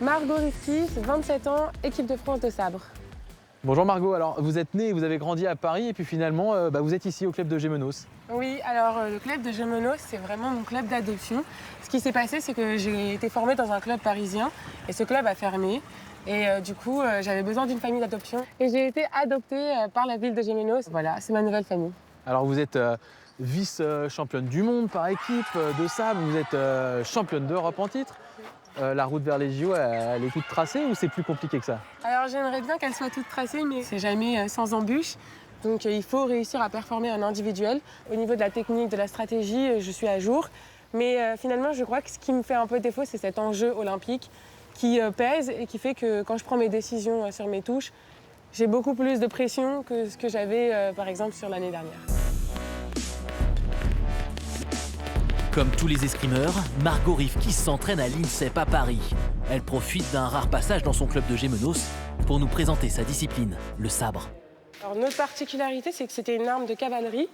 Margot Rifkis, 27 ans, équipe de France de sabre. Bonjour Margot, alors vous êtes née et vous avez grandi à Paris et puis finalement vous êtes ici au club de Gémenos. Oui, alors le club de Gémenos, c'est vraiment mon club d'adoption. Ce qui s'est passé, c'est que j'ai été formée dans un club parisien et ce club a fermé. Et du coup, j'avais besoin d'une famille d'adoption et j'ai été adoptée par la ville de Gémenos. Voilà, c'est ma nouvelle famille. Alors vous êtes vice-championne du monde par équipe de sabre, vous êtes championne d'Europe en titre. La route vers les JO, elle est toute tracée ou c'est plus compliqué que ça? Alors j'aimerais bien qu'elle soit toute tracée, mais c'est jamais sans embûche. Donc il faut réussir à performer en individuel. Au niveau de la technique, de la stratégie, je suis à jour. Mais finalement, je crois que ce qui me fait un peu défaut, c'est cet enjeu olympique qui pèse et qui fait que quand je prends mes décisions sur mes touches, j'ai beaucoup plus de pression que ce que j'avais par exemple sur l'année dernière. Comme tous les escrimeurs, Margot Rifkis s'entraîne à l'INSEP à Paris. Elle profite d'un rare passage dans son club de Gémenos pour nous présenter sa discipline, le sabre. Alors, notre particularité, c'est que c'était une arme de cavalerie.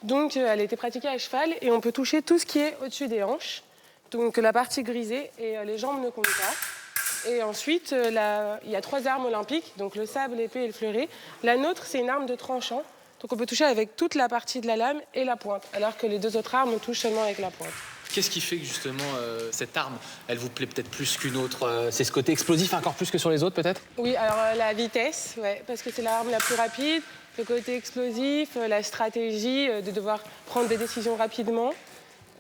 Donc elle était pratiquée à cheval et on peut toucher tout ce qui est au-dessus des hanches. Donc la partie grisée et les jambes ne comptent pas. Et ensuite, il y a 3 armes olympiques, donc le sabre, l'épée et le fleuret. La nôtre, c'est une arme de tranchant. Donc on peut toucher avec toute la partie de la lame et la pointe, alors que les 2 autres armes, on touche seulement avec la pointe. Qu'est-ce qui fait que justement cette arme, elle vous plaît peut-être plus qu'une autre? C'est ce côté explosif encore plus que sur les autres peut-être? Oui, alors la vitesse, ouais, parce que c'est l'arme la plus rapide, le côté explosif, la stratégie de devoir prendre des décisions rapidement.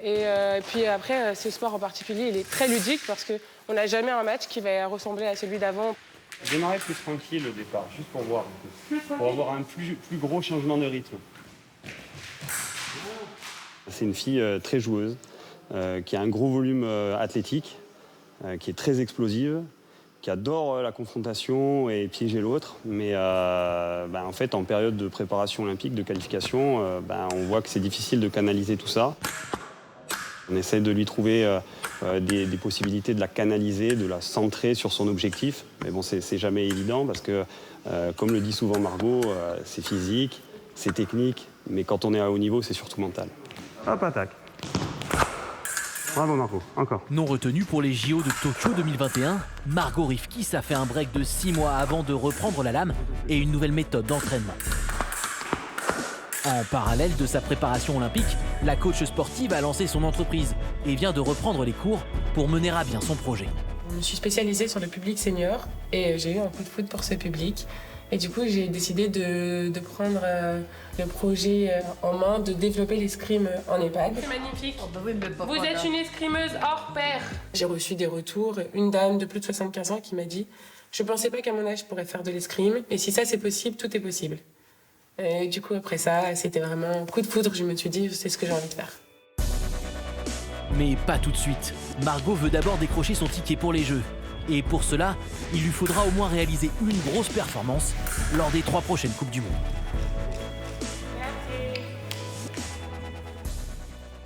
Et puis après, ce sport en particulier, il est très ludique parce qu'on n'a jamais un match qui va ressembler à celui d'avant. Je démarrais plus tranquille au départ, juste pour voir un peu, pour avoir un plus gros changement de rythme. C'est une fille très joueuse, qui a un gros volume athlétique, qui est très explosive, qui adore la confrontation et piéger l'autre. Mais en fait, en période de préparation olympique, de qualification, on voit que c'est difficile de canaliser tout ça. On essaie de lui trouver des possibilités de la canaliser, de la centrer sur son objectif. Mais bon, c'est jamais évident parce que, comme le dit souvent Margot, c'est physique, c'est technique, mais quand on est à haut niveau, c'est surtout mental. Hop, attaque. Bravo Margot, encore. Non retenue pour les JO de Tokyo 2021, Margot Rifkis a fait un break de 6 mois avant de reprendre la lame et une nouvelle méthode d'entraînement. En parallèle de sa préparation olympique, la coach sportive a lancé son entreprise et vient de reprendre les cours pour mener à bien son projet. Je me suis spécialisée sur le public senior et j'ai eu un coup de foudre pour ce public. Et du coup, j'ai décidé de prendre le projet en main, de développer l'escrime en EHPAD. C'est magnifique. Vous êtes une escrimeuse hors pair. J'ai reçu des retours. Une dame de plus de 75 ans qui m'a dit « Je ne pensais pas qu'à mon âge, je pourrais faire de l'escrime. Et si ça, c'est possible, tout est possible. » Et du coup, après ça, c'était vraiment un coup de foudre. Je me suis dit, c'est ce que j'ai envie de faire. Mais pas tout de suite. Margot veut d'abord décrocher son ticket pour les Jeux. Et pour cela, il lui faudra au moins réaliser une grosse performance lors des 3 prochaines Coupes du Monde.